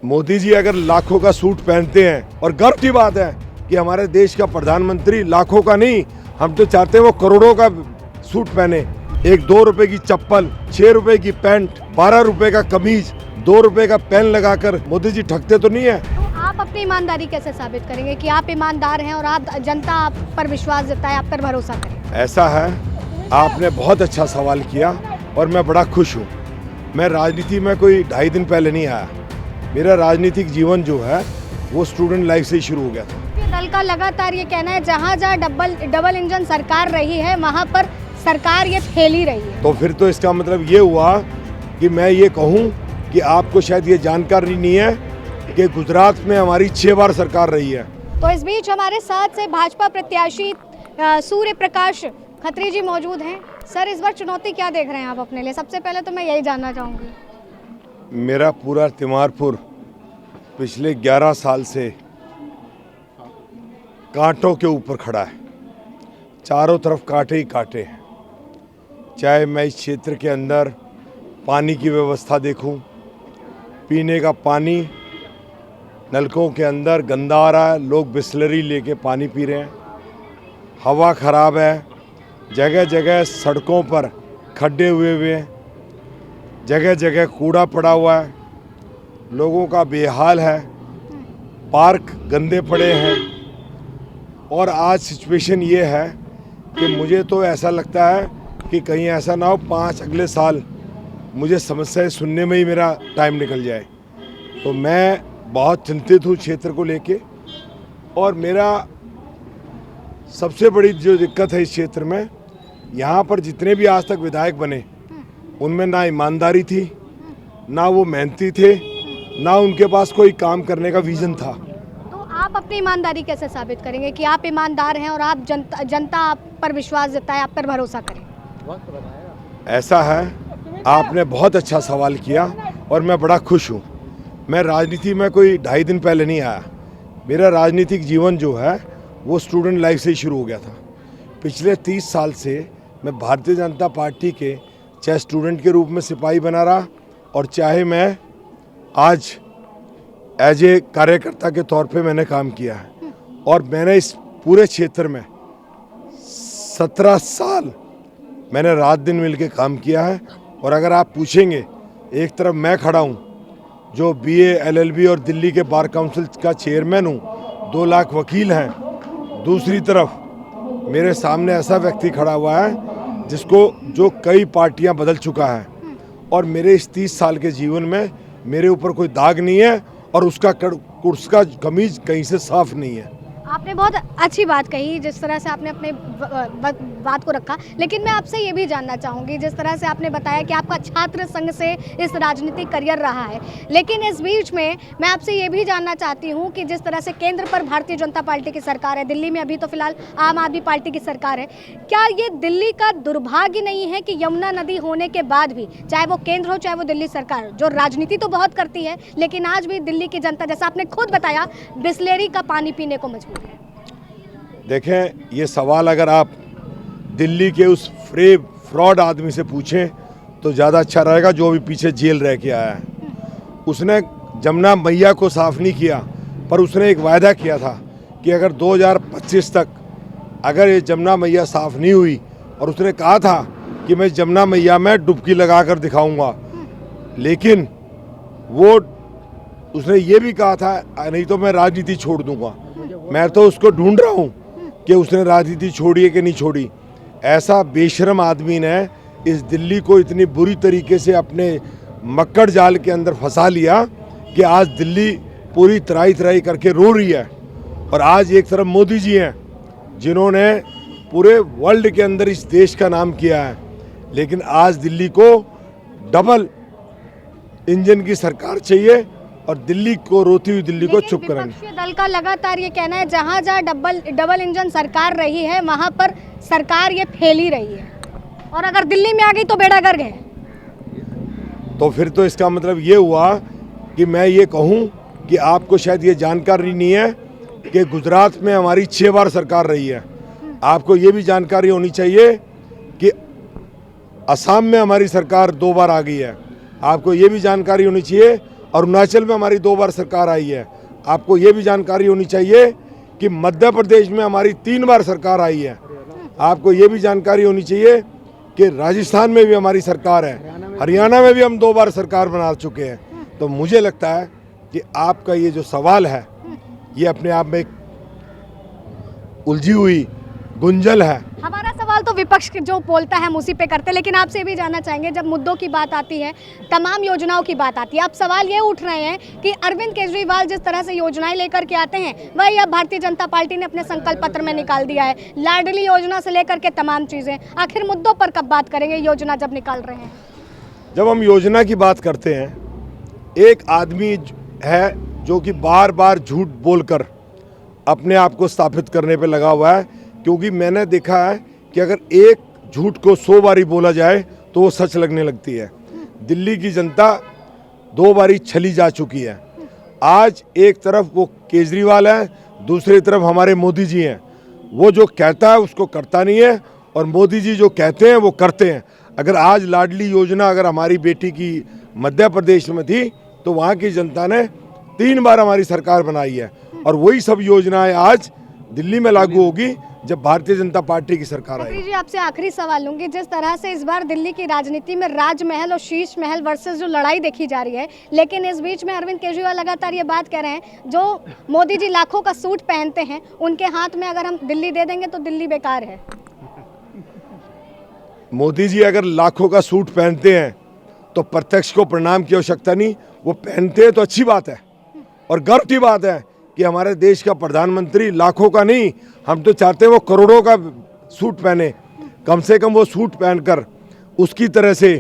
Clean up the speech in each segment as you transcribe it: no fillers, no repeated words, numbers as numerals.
मोदी जी अगर लाखों का सूट पहनते हैं और गर्व की बात है कि हमारे देश का प्रधानमंत्री लाखों का नहीं, हम तो चाहते हैं वो करोड़ों का सूट पहने। एक 2 रुपए की चप्पल, 6 रुपए की पैंट, 12 रुपए का कमीज, 2 रुपए का पेन लगाकर मोदी जी ठगते तो नहीं है। तो आप अपनी ईमानदारी कैसे साबित करेंगे कि आप ईमानदार हैं और आप जनता आप पर विश्वास जताए, आप पर भरोसा करे? ऐसा है, आपने बहुत अच्छा सवाल किया और मैं बड़ा खुश हूँ। मैं राजनीति में कोई 2.5 दिन पहले नहीं आया। मेरा राजनीतिक जीवन जो है वो स्टूडेंट लाइफ से ही शुरू हो गया था। ये दल का लगातार ये कहना है जहाँ जहाँ डबल इंजन सरकार रही है वहाँ पर सरकार ये फेल ही रही है। तो फिर तो इसका मतलब ये हुआ कि मैं ये कहूँ कि आपको शायद ये जानकारी नहीं है कि गुजरात में हमारी 6 बार सरकार रही है। तो इस बीच हमारे साथ से भाजपा प्रत्याशी सूर्य प्रकाश खत्री जी मौजूद हैं। सर, इस बार चुनौती क्या देख रहे हैं आप अपने लिए? सबसे पहले तो मैं यही जानना चाहूँगी। मेरा पूरा तिमारपुर पिछले 11 साल से कांटों के ऊपर खड़ा है। चारों तरफ कांटे ही कांटे हैं। चाहे मैं इस क्षेत्र के अंदर पानी की व्यवस्था देखूं, पीने का पानी नलकों के अंदर गंदा आ रहा है, लोग बिस्लरी लेके पानी पी रहे हैं। हवा खराब है, जगह जगह सड़कों पर खड्डे हुए हैं, जगह जगह कूड़ा पड़ा हुआ है, लोगों का बेहाल है, पार्क गंदे पड़े हैं। और आज सिचुएशन ये है कि मुझे तो ऐसा लगता है कि कहीं ऐसा ना हो 5 अगले साल मुझे समस्याएं सुनने में ही मेरा टाइम निकल जाए। तो मैं बहुत चिंतित हूँ क्षेत्र को लेके। और मेरा सबसे बड़ी जो दिक्कत है इस क्षेत्र में, यहाँ पर जितने भी आज तक विधायक बने उनमें ना ईमानदारी थी, ना वो मेहनती थे, ना उनके पास कोई काम करने का विजन था। तो आप अपनी ईमानदारी कैसे साबित करेंगे कि आप ईमानदार हैं और आप जनता आप पर विश्वास जताए, आप पर भरोसा करे? ऐसा है, आपने बहुत अच्छा सवाल किया और मैं बड़ा खुश हूँ। मैं राजनीति में कोई 2.5 दिन पहले नहीं आया। मेरा राजनीतिक जीवन जो है वो स्टूडेंट लाइफ से ही शुरू हो गया था। पिछले 30 साल से मैं भारतीय जनता पार्टी के चाहे स्टूडेंट के रूप में सिपाही बना रहा और चाहे मैं आज एज ए कार्यकर्ता के तौर पे मैंने काम किया है। और मैंने इस पूरे क्षेत्र में 17 साल मैंने रात दिन मिलके काम किया है। और अगर आप पूछेंगे, एक तरफ मैं खड़ा हूँ जो BA LLB और दिल्ली के बार काउंसिल का चेयरमैन हूँ, 2 लाख वकील हैं, दूसरी तरफ मेरे सामने ऐसा व्यक्ति खड़ा हुआ है जो कई पार्टियां बदल चुका है। और मेरे इस 30 साल के जीवन में मेरे ऊपर कोई दाग नहीं है और उसका कमीज कहीं से साफ नहीं है। आपने बहुत अच्छी बात कही जिस तरह से आपने अपने बात को रखा, लेकिन मैं आपसे ये भी जानना चाहूँगी, जिस तरह से आपने बताया कि आपका छात्र संघ से इस राजनीतिक करियर रहा है, लेकिन इस बीच में मैं आपसे ये भी जानना चाहती हूँ कि जिस तरह से केंद्र पर भारतीय जनता पार्टी की सरकार है, दिल्ली में अभी तो फिलहाल आम आदमी पार्टी की सरकार है, क्या ये दिल्ली का दुर्भाग्य नहीं है कि यमुना नदी होने के बाद भी, चाहे वो केंद्र हो चाहे वो दिल्ली सरकार, जो राजनीति तो बहुत करती है लेकिन आज भी दिल्ली की जनता, जैसा आपने खुद बताया, बिस्लेरी का पानी पीने को मजबूर है? देखें, ये सवाल अगर आप दिल्ली के उस फ्रॉड आदमी से पूछें तो ज़्यादा अच्छा रहेगा, जो भी पीछे जेल रह के आया है। उसने जमुना मैया को साफ नहीं किया, पर उसने एक वायदा किया था कि अगर 2025 तक अगर ये जमुना मैया साफ नहीं हुई, और उसने कहा था कि मैं जमुना मैया में डुबकी लगा कर दिखाऊंगा, लेकिन वो उसने ये भी कहा था नहीं तो मैं राजनीति छोड़ दूंगा। मैं तो उसको ढूंढ रहा हूँ कि उसने राजनीति छोड़ी है कि नहीं छोड़ी। ऐसा बेशरम आदमी ने इस दिल्ली को इतनी बुरी तरीके से अपने मक्कड़ जाल के अंदर फंसा लिया कि आज दिल्ली पूरी तराई करके रो रही है। और आज एक तरफ मोदी जी हैं जिन्होंने पूरे वर्ल्ड के अंदर इस देश का नाम किया है, लेकिन आज दिल्ली को डबल इंजन की सरकार चाहिए और दिल्ली को रोती हुई दिल्ली को चुप करानी। विपक्षी दल का लगातार ये कहना है जहाँ जहाँ डबल इंजन सरकार रही है वहाँ पर सरकार ये फेल ही रही है, और अगर दिल्ली में आ गई तो बेड़ा गर्क है। तो फिर तो इसका मतलब ये हुआ कि मैं ये कहूँ कि आपको शायद ये जानकारी नहीं है कि गुजरात में हमारी 6 बार सरकार रही है। आपको ये भी जानकारी होनी चाहिए कि असम में हमारी सरकार 2 बार आ गई है। आपको ये भी जानकारी होनी चाहिए अरुणाचल में हमारी 2 बार सरकार आई है। आपको ये भी जानकारी होनी चाहिए कि मध्य प्रदेश में हमारी 3 बार सरकार आई है। आपको ये भी जानकारी होनी चाहिए कि राजस्थान में भी हमारी सरकार है, हरियाणा में भी हम 2 बार सरकार बना चुके हैं। तो मुझे लगता है कि आपका ये जो सवाल है ये अपने आप में एक उलझी हुई गुंजल है। हमारा सवाल तो विपक्ष जो बोलता है हम उसी पे करते हैं, लेकिन आपसे ये भी जानना चाहेंगे, जब मुद्दों की बात आती है, तमाम योजनाओं की बात आती है, अब सवाल ये उठ रहे हैं कि अरविंद केजरीवाल जिस तरह से योजनाएं लेकर के आते हैं वही अब भारतीय जनता पार्टी ने अपने संकल्प पत्र में निकाल दिया है। लाडली योजना से लेकर के तमाम चीज़ें, आखिर मुद्दों पर कब बात करेंगे योजना जब निकाल रहे हैं? जब हम योजना की बात करते हैं, एक आदमी है जो कि बार बार झूठ बोलकर अपने आप को स्थापित करने पे लगा हुआ है, क्योंकि मैंने देखा है कि अगर एक झूठ को 100 बारी बोला जाए तो वो सच लगने लगती है। दिल्ली की जनता 2 बारी छली जा चुकी है। आज एक तरफ वो केजरीवाल है, दूसरी तरफ हमारे मोदी जी हैं। वो जो कहता है उसको करता नहीं है और मोदी जी जो कहते हैं वो करते हैं। अगर आज लाडली योजना अगर हमारी बेटी की मध्य प्रदेश में थी तो वहाँ की जनता ने 3 बार हमारी सरकार बनाई है और वही सब योजनाएं आज दिल्ली में लागू होगी जब भारतीय जनता पार्टी की सरकार आएगी। जी आपसे आखिरी सवाल लूंगी, जिस तरह से इस बार दिल्ली की राजनीति में राजमहल और शीश महल वर्सेस जो लड़ाई देखी जा रही है, लेकिन इस बीच में अरविंद केजरीवाल लगातार ये बात कह रहे हैं जो मोदी जी लाखों का सूट पहनते हैं उनके हाथ में अगर हम दिल्ली दे देंगे तो दिल्ली बेकार है। मोदी जी अगर लाखों का सूट पहनते हैं तो प्रत्यक्ष को प्रणाम की आवश्यकता नहीं, वो पहनते हैं तो अच्छी बात है और गर्व की बात है कि हमारे देश का प्रधानमंत्री लाखों का नहीं, हम तो चाहते हैं वो करोड़ों का सूट पहने। कम से कम वो सूट पहनकर उसकी तरह से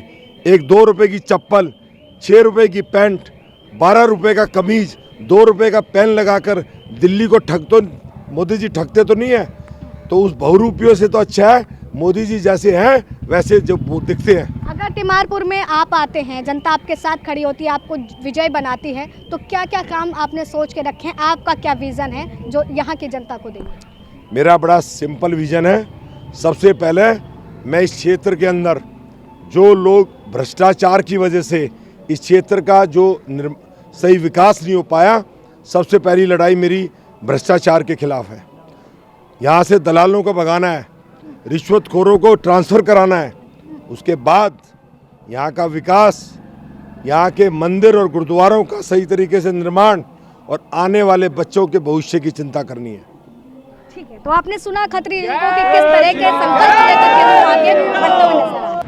एक 2 रुपए की चप्पल, 6 रुपए की पैंट, 12 रुपए का कमीज, 2 रुपए का पेन लगाकर दिल्ली को मोदी जी ठगते तो नहीं है। तो उस बहुरूपियों से तो अच्छा है मोदी जी जैसे हैं वैसे जो वो दिखते हैं। अगर तिमारपुर में आप आते हैं, जनता आपके साथ खड़ी होती है, आपको विजय बनाती है, तो क्या क्या काम आपने सोच के रखे हैं? आपका क्या विज़न है जो यहाँ की जनता को देंगे? मेरा बड़ा सिंपल विज़न है। सबसे पहले मैं इस क्षेत्र के अंदर जो लोग भ्रष्टाचार की वजह से इस क्षेत्र का जो सही विकास नहीं हो पाया, सबसे पहली लड़ाई मेरी भ्रष्टाचार के खिलाफ है। यहाँ से दलालों को भगाना है, रिश्वतखोरों को ट्रांसफ़र कराना है, उसके बाद यहाँ का विकास, यहाँ के मंदिर और गुरुद्वारों का सही तरीके से निर्माण और आने वाले बच्चों के भविष्य की चिंता करनी है। ठीक है, तो आपने सुना खत्री जी को कि किस तरह के संकल्प लेकर के वो आगे बढ़ते हुए नजर आ रहे हैं।